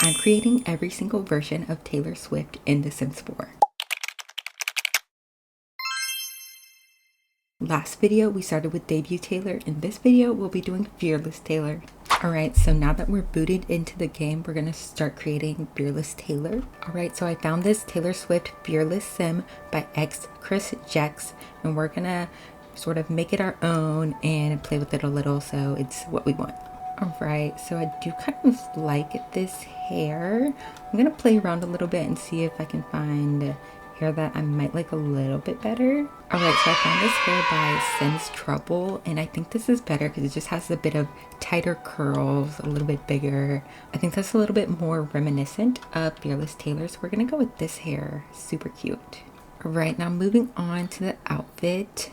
I'm creating every single version of Taylor Swift in The Sims 4. Last video we started with Debut Taylor. In this video we'll be doing Fearless Taylor. Alright, so now that we're booted into the game, we're gonna start creating Fearless Taylor. Alright, so I found this Taylor Swift Fearless Sim by X Chris Jex, and we're gonna sort of make it our own and play with it a little so it's what we want. Alright, so I do kind of like this hair. I'm gonna play around a little bit and see if I can find hair that I might like a little bit better. Alright, so I found this hair by Sims Trouble, and I think this is better because it just has a bit of tighter curls, a little bit bigger. I think that's a little bit more reminiscent of Fearless Taylor, so we're gonna go with this hair. Super cute. Alright, now moving on to the outfit.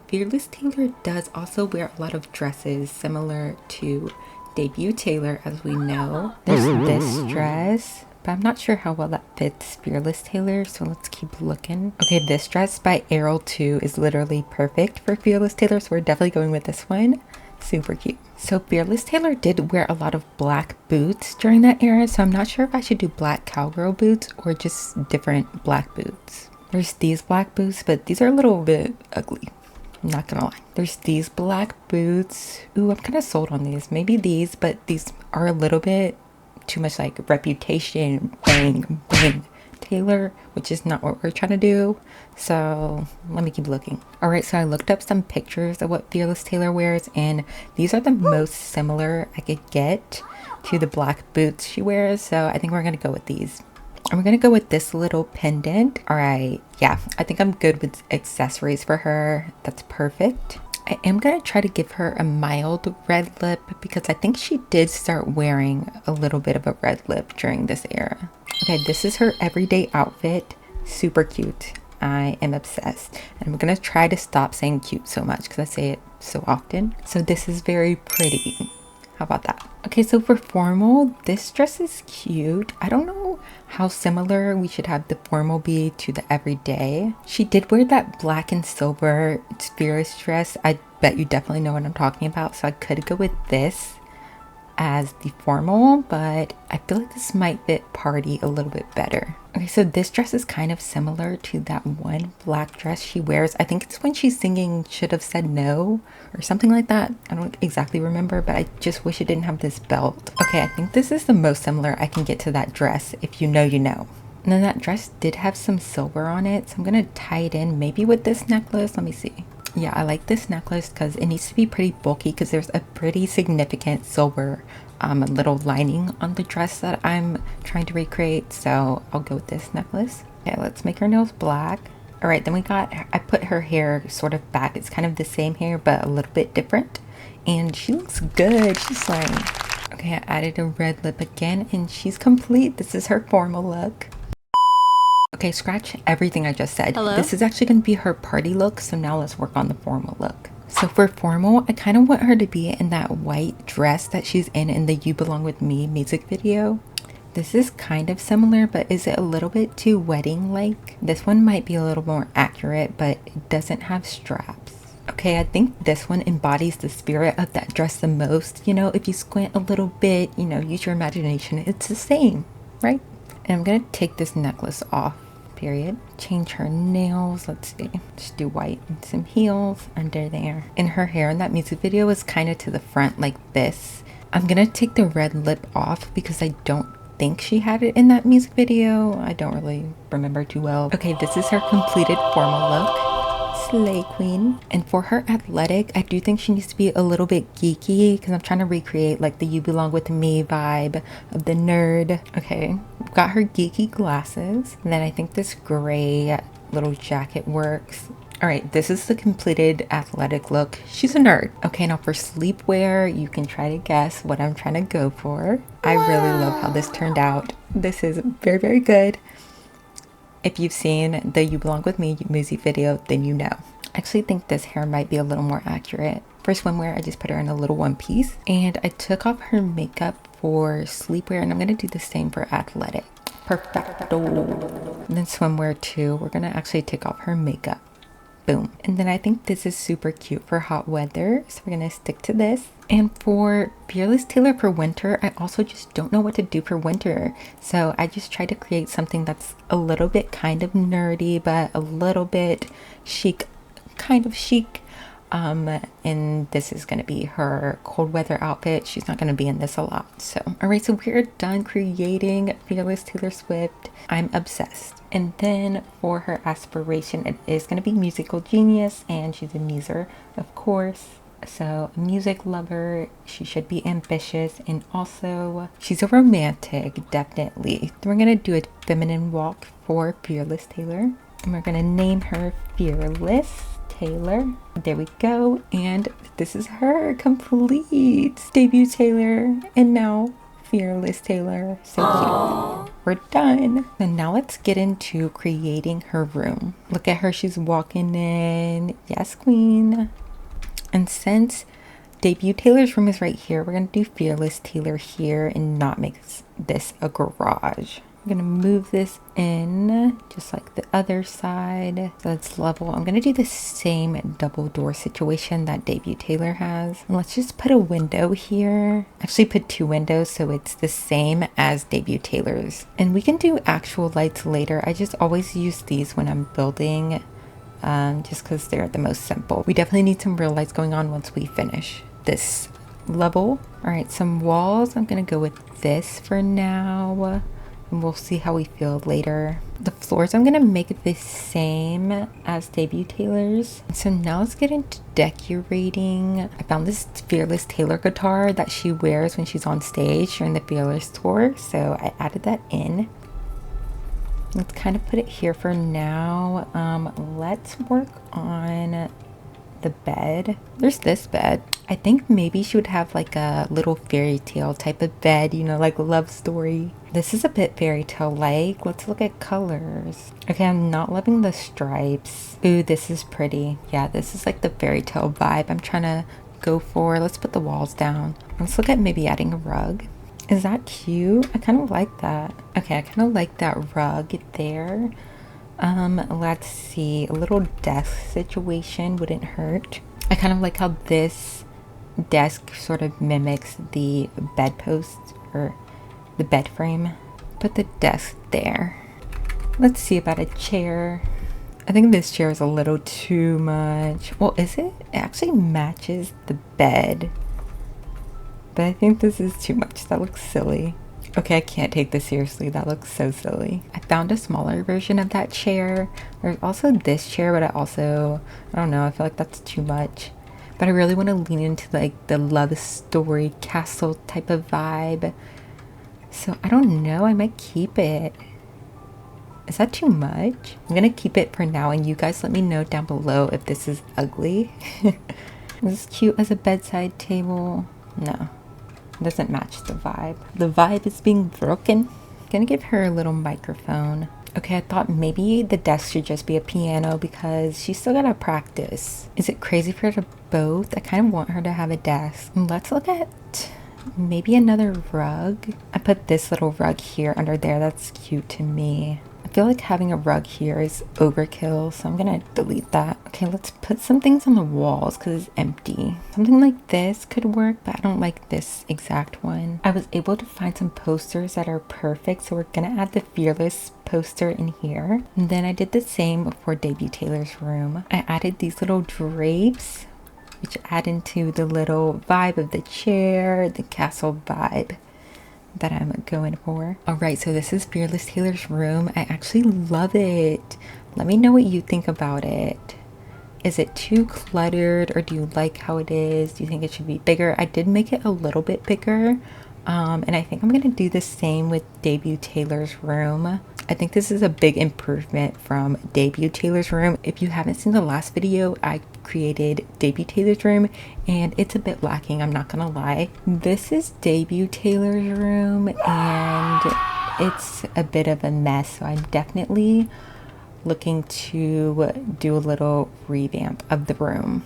Fearless Taylor does also wear a lot of dresses similar to Debut Taylor, as we know. There's this dress, but I'm not sure how well that fits Fearless Taylor, so let's keep looking. Okay, this dress by Errol 2 is literally perfect for Fearless Taylor, so we're definitely going with this one. Super cute. So Fearless Taylor did wear a lot of black boots during that era, so I'm not sure if I should do black cowgirl boots or just different black boots. There's these black boots, but these are a little bit ugly. I'm not gonna lie. There's these black boots. Ooh, I'm kind of sold on these. Maybe these, but these are a little bit too much like Reputation, bang, bang, Taylor, which is not what we're trying to do. So let me keep looking. All right, so I looked up some pictures of what Fearless Taylor wears, and these are the most similar I could get to the black boots she wears. So I think we're gonna go with these. I'm gonna go with this little pendant. All right, yeah, I think I'm good with accessories for her. That's perfect. I am gonna try to give her a mild red lip because I think she did start wearing a little bit of a red lip during this era. Okay, this is her everyday outfit. Super cute. I am obsessed. And I'm gonna try to stop saying cute so much because I say it so often. So this is very pretty. How about that? Okay, so for formal, this dress is cute. I don't know how similar we should have the formal be to the everyday. She did wear that black and silver Fearless dress. I bet you definitely know what I'm talking about. So I could go with this as the formal, but I feel like this might fit party a little bit better. Okay, so this dress is kind of similar to that one black dress she wears. I think it's when she's singing Should Have Said No or something like that. I don't exactly remember, but I just wish it didn't have this belt. Okay, I think this is the most similar I can get to that dress. If you know, you know. And then that dress did have some silver on it, so I'm gonna tie it in maybe with this necklace. Let me see. Yeah, I like this necklace because it needs to be pretty bulky because there's a pretty significant silver little lining on the dress that I'm trying to recreate. So I'll go with this necklace. Okay, let's make her nails black. All right, then I put her hair sort of back. It's kind of the same hair, but a little bit different. And she looks good. She's like, okay, I added a red lip again and she's complete. This is her formal look. Okay, scratch everything I just said. Hello? This is actually going to be her party look, so now let's work on the formal look. So for formal, I kind of want her to be in that white dress that she's in the You Belong With Me music video. This is kind of similar, but is it a little bit too wedding-like? This one might be a little more accurate, but it doesn't have straps. Okay, I think this one embodies the spirit of that dress the most. You know, if you squint a little bit, you know, use your imagination, it's the same, right? And I'm gonna take this necklace off. Period. Change her nails. Let's see. Just do white and some heels under there. And her hair in that music video was kind of to the front like this. I'm gonna take the red lip off because I don't think she had it in that music video. I don't really remember too well. Okay, this is her completed formal look. Slay queen. And for her athletic, I do think she needs to be a little bit geeky because I'm trying to recreate like the You Belong With Me vibe of the nerd. Okay, got her geeky glasses. And then I think this gray little jacket works. All right, this is the completed athletic look. She's a nerd. Okay, now for sleepwear, you can try to guess what I'm trying to go for. I really love how this turned out. This is very, very good. If you've seen the You Belong With Me music video, then you know. I actually think this hair might be a little more accurate. For swimwear, I just put her in a little one piece. And I took off her makeup for sleepwear, and I'm going to do the same for athletic. Perfecto. And then swimwear too, we're going to actually take off her makeup. Boom. And then I think this is super cute for hot weather, so we're gonna stick to this. And for Fearless Tailor for winter, I also just don't know what to do for winter. So I just tried to create something that's a little bit kind of nerdy, but a little bit chic, kind of chic. And this is going to be her cold weather outfit. She's not going to be in this a lot. So, all right, so we're done creating Fearless Taylor Swift. I'm obsessed. And then for her aspiration, it is going to be musical genius, and she's a muser, of course. So, a music lover, she should be ambitious, and also she's a romantic, definitely. Then we're going to do a feminine walk for Fearless Taylor, and we're going to name her Fearless Taylor. There we go. And this is her complete debut Taylor, and now Fearless Taylor. So cute. We're done. And now let's get into creating her room. Look at her, she's walking in. Yes, queen. And since debut Taylor's room is right here, we're gonna do Fearless Taylor here and not make this a garage. I'm gonna move this in just like the other side so it's level. I'm gonna do the same double door situation that debut Taylor has. And let's just put a window here. Actually put 2 windows so it's the same as debut Taylor's. And we can do actual lights later. I just always use these when I'm building just because they're the most simple. We definitely need some real lights going on once we finish this level. All right, some walls. I'm gonna go with this for now. And we'll see how we feel later. The floors, I'm gonna make it the same as debut Taylor's. So now let's get into decorating. I found this Fearless Taylor guitar that she wears when she's on stage during the Fearless tour, so I added that in. Let's kind of put it here for now. Let's work on the bed. There's this bed. I think maybe she would have like a little fairy tale type of bed, you know, like a love story. This is a bit fairy tale like. Let's look at colors. Okay, I'm not loving the stripes. Ooh, this is pretty. Yeah, this is like the fairy tale vibe I'm trying to go for. Let's put the walls down. Let's look at maybe adding a rug. Is that cute? I kind of like that. Okay, I kind of like that rug there. Let's see, a little desk situation wouldn't hurt. I kind of like how this desk sort of mimics the bedpost or the bed frame. Put the desk there. Let's see about a chair. I think this chair is a little too much. Well, is it? It actually matches the bed. But I think this is too much. That looks silly. Okay, I can't take this seriously. That looks so silly. I found a smaller version of that chair. There's also this chair, but I don't know, I feel like that's too much. But I really want to lean into like the love story castle type of vibe. So I don't know, I might keep it. Is that too much? I'm gonna keep it for now, and you guys let me know down below if this is ugly. Is this cute as a bedside table? No. Doesn't match the vibe. The vibe is being broken. I'm gonna give her a little microphone. Okay, I thought maybe the desk should just be a piano because she's still gotta practice. Is it crazy for her to both? I kind of want her to have a desk. Let's look at maybe another rug. I put this little rug here under there. That's cute to me. I feel like having a rug here is overkill, so I'm gonna delete that. Okay, let's put some things on the walls because it's empty. Something like this could work, but I don't like this exact one. I was able to find some posters that are perfect, so we're gonna add the Fearless poster in here. And then I did the same for debut Taylor's room. I added these little drapes, which add into the little vibe of the chair, the castle vibe that I'm going for. All right, so this is Fearless Taylor's room. I actually love it. Let me know what you think about it. Is it too cluttered, or do you like how it is? Do you think it should be bigger? I did make it a little bit bigger. And I think I'm gonna do the same with debut Taylor's room. I think this is a big improvement from debut Taylor's room. If you haven't seen the last video, I created debut Taylor's room and it's a bit lacking, I'm not gonna lie. This is debut Taylor's room and it's a bit of a mess, so I'm definitely looking to do a little revamp of the room.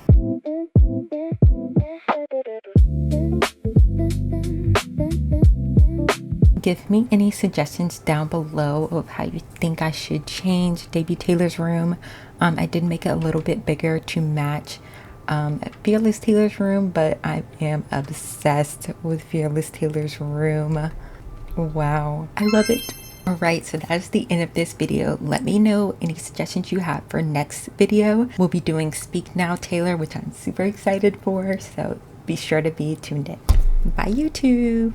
give me any suggestions down below of how you think I should change Debut Taylor's room. I did make it a little bit bigger to match Fearless Taylor's room, but I am obsessed with Fearless Taylor's room. Wow, I love it. Alright, so that is the end of this video. Let me know any suggestions you have for next video. We'll be doing Speak Now Taylor, which I'm super excited for, so be sure to be tuned in. Bye YouTube!